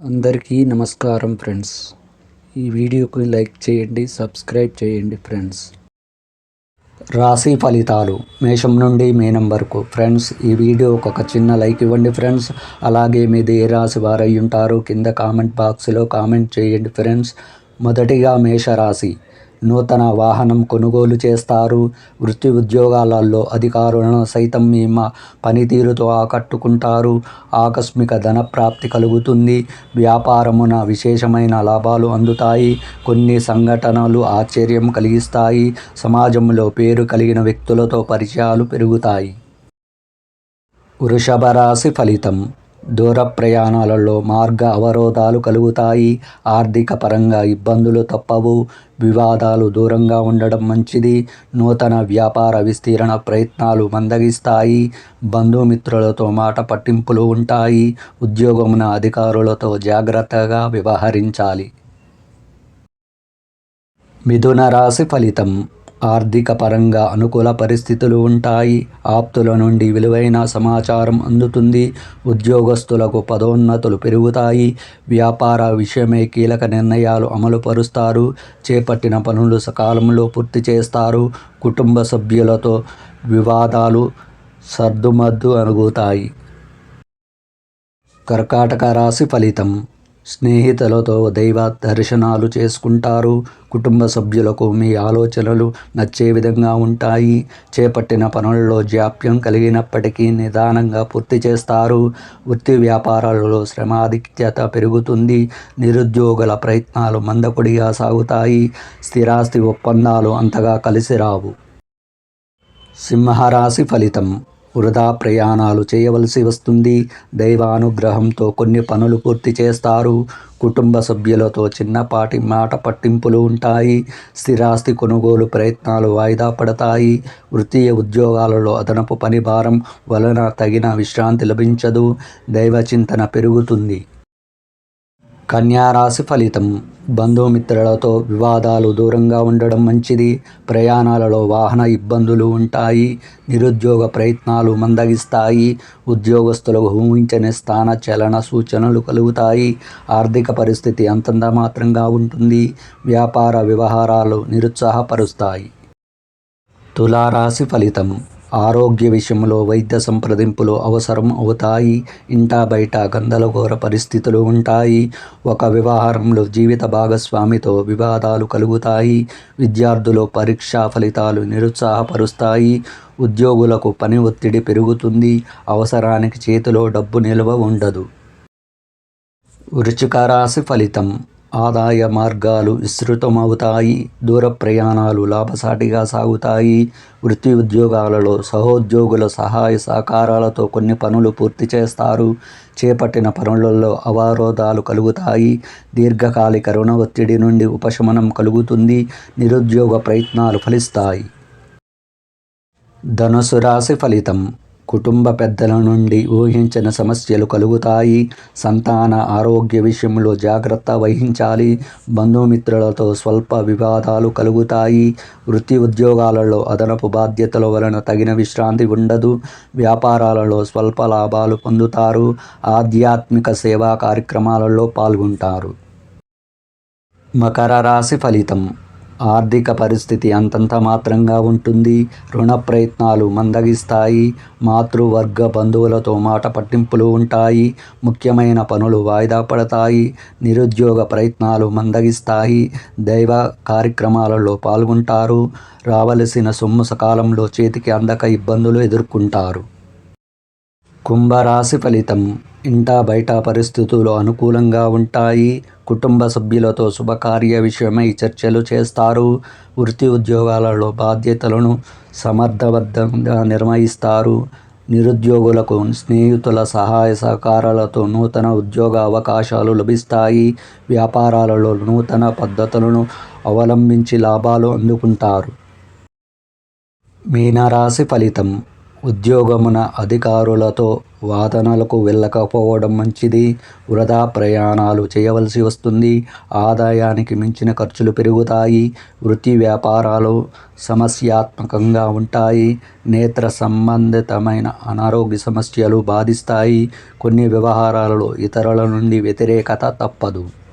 అందరికీ నమస్కారం ఫ్రెండ్స్. ఈ వీడియోకి లైక్ చేయండి, సబ్స్క్రైబ్ చేయండి ఫ్రెండ్స్. రాశి ఫలితాలు మేషం నుండి మీనం వరకు. ఫ్రెండ్స్, ఈ వీడియోకి ఒక చిన్న లైక్ ఇవ్వండి ఫ్రెండ్స్. అలాగే మీది ఏ రాశి వారై ఉంటారో కింద కామెంట్ బాక్స్లో కామెంట్ చేయండి ఫ్రెండ్స్. మొదటిగా మేషరాశి. నూతన వాహనం కొనుగోలు చేస్తారు. వృత్తి ఉద్యోగాలలో అధికారులను సైతం మీ పనితీరుతో ఆకట్టుకుంటారు. ఆకస్మిక ధన ప్రాప్తి కలుగుతుంది. వ్యాపారమున విశేషమైన లాభాలు అందుతాయి. కొన్ని సంఘటనలు ఆశ్చర్యం కలిగిస్తాయి. సమాజంలో పేరు కలిగిన వ్యక్తులతో పరిచయాలు పెరుగుతాయి. వృషభ రాశి ఫలితం. దూర ప్రయాణాలలో మార్గ అవరోధాలు కలుగుతాయి. ఆర్థిక పరంగా ఇబ్బందులు తప్పవు. వివాదాలు దూరంగా ఉండడం మంచిది. నూతన వ్యాపార విస్తీరణ ప్రయత్నాలు మందగిస్తాయి. బంధుమిత్రులతో మాట పట్టింపులు ఉంటాయి. ఉద్యోగమున అధికారులతో జాగ్రత్తగా వ్యవహరించాలి. మిథున రాశి ఫలితం. ఆర్థిక పరంగా అనుకూల పరిస్థితులు ఉంటాయి. ఆప్తుల నుండి విలువైన సమాచారం అందుతుంది. ఉద్యోగస్తులకు పదోన్నతులు పెరుగుతాయి. వ్యాపార విషయమై కీలక నిర్ణయాలు అమలుపరుస్తారు. చేపట్టిన పనులు సకాలంలో పూర్తి చేస్తారు. కుటుంబ సభ్యులతో వివాదాలు సర్దుమద్దు అనుగుతాయి. కర్కాటక రాశి ఫలితం. స్నేహితులతో దైవ దర్శనాలు చేసుకుంటారు. కుటుంబ సభ్యులకు మీ ఆలోచనలు నచ్చే విధంగా ఉంటాయి. చేపట్టిన పనులలో జాప్యం కలిగినప్పటికీ నిదానంగా పూర్తి చేస్తారు. వృత్తి వ్యాపారాలలో శ్రమాధిక్యత పెరుగుతుంది. నిరుద్యోగుల ప్రయత్నాలు మందకొడిగా సాగుతాయి. స్థిరాస్తి ఒప్పందాలు అంతగా కలిసి రావు. సింహరాశి ఫలితం. వృధా ప్రయాణాలు చేయవలసి వస్తుంది. దైవానుగ్రహంతో కొన్ని పనులు పూర్తి చేస్తారు. కుటుంబ సభ్యులతో చిన్నపాటి మాట పట్టింపులు ఉంటాయి. స్థిరాస్తి కొనుగోలు ప్రయత్నాలు వాయిదా పడతాయి. వృత్తీయ ఉద్యోగాలలో అదనపు పని భారం వలన తగిన విశ్రాంతి లభించదు. దైవ చింతన పెరుగుతుంది. కన్యారాశి ఫలితం. బంధుమిత్రులతో వివాదాలు దూరంగా ఉండడం మంచిది. ప్రయాణాలలో వాహన ఇబ్బందులు ఉంటాయి. నిరుద్యోగ ప్రయత్నాలు మందగిస్తాయి. ఉద్యోగస్తులకు ఊహించని స్థాన చలన సూచనలు కలుగుతాయి. ఆర్థిక పరిస్థితి అంతంత మాత్రంగా ఉంటుంది. వ్యాపార వ్యవహారాలు నిరుత్సాహపరుస్తాయి. తులారాశి ఫలితం. ఆరోగ్య విషయంలో వైద్య సంప్రదింపులు అవసరం అవుతాయి. ఇంటా బయట గందరగోళ పరిస్థితులు ఉంటాయి. ఒక వ్యవహారంలో జీవిత భాగస్వామితో వివాదాలు కలుగుతాయి. విద్యార్థులు పరీక్షా ఫలితాలు నిరుత్సాహపరుస్తాయి. ఉద్యోగులకు పని ఒత్తిడి పెరుగుతుంది. అవసరానికి చేతిలో డబ్బు నిల్వ ఉండదు. వృశ్చిక రాశి ఫలితం. ఆదాయ మార్గాలు విస్తృతమవుతాయి. దూర ప్రయాణాలు లాభసాటిగా సాగుతాయి. వృత్తి ఉద్యోగాలలో సహోద్యోగుల సహాయ సహకారాలతో కొన్ని పనులు పూర్తి చేస్తారు. చేపట్టిన పనులలో అవరోధాలు కలుగుతాయి. దీర్ఘకాలిక రుణ ఒత్తిడి నుండి ఉపశమనం కలుగుతుంది. నిరుద్యోగ ప్రయత్నాలు ఫలిస్తాయి. ధనుసు రాశి ఫలితం. కుటుంబ పెద్దల నుండి ఊహించని సమస్యలు కలుగుతాయి. సంతాన ఆరోగ్య విషయంలో జాగ్రత్త వహించాలి. బంధుమిత్రులతో స్వల్ప వివాదాలు కలుగుతాయి. వృత్తి ఉద్యోగాలలో అదనపు బాధ్యతల వలన తగిన విశ్రాంతి ఉండదు. వ్యాపారాలలో స్వల్ప లాభాలు పొందుతారు. ఆధ్యాత్మిక సేవా కార్యక్రమాలలో పాల్గొంటారు. మకర రాశి ఫలితం. ఆర్థిక పరిస్థితి అంతంత మాత్రంగా ఉంటుంది. రుణ ప్రయత్నాలు మందగిస్తాయి. మాతృవర్గ బంధువులతో మాట పట్టింపులు ఉంటాయి. ముఖ్యమైన పనులు వాయిదా పడతాయి. నిరుద్యోగ ప్రయత్నాలు మందగిస్తాయి. దైవ కార్యక్రమాలలో పాల్గొంటారు. రావలసిన సొమ్ము సకాలంలో చేతికి అందక ఇబ్బందులు ఎదుర్కొంటారు. కుంభరాశి ఫలితం. ఇంటా బయట పరిస్థితులు అనుకూలంగా ఉంటాయి. కుటుంబ సభ్యులతో శుభకార్య విషయమై చర్చలు చేస్తారు. వృత్తి ఉద్యోగాలలో బాధ్యతలను సమర్థవంతంగా నిర్వహిస్తారు. నిరుద్యోగులకు స్నేహితుల సహాయ సహకారాలతో నూతన ఉద్యోగ అవకాశాలు లభిస్తాయి. వ్యాపారాలలో నూతన పద్ధతులను అవలంబించి లాభాలు అందుకుంటారు. మీనరాశి ఫలితం. ఉద్యోగమున అధికారులతో వాదనలకు వెళ్ళకపోవడం మంచిది. వృధా ప్రయాణాలు చేయవలసి వస్తుంది. ఆదాయానికి మించిన ఖర్చులు పెరుగుతాయి. వృత్తి వ్యాపారాలు సమస్యాత్మకంగా ఉంటాయి. నేత్ర సంబంధితమైన అనారోగ్య సమస్యలు బాధిస్తాయి. కొన్ని వ్యవహారాలలో ఇతరుల నుండి వ్యతిరేకత తప్పదు.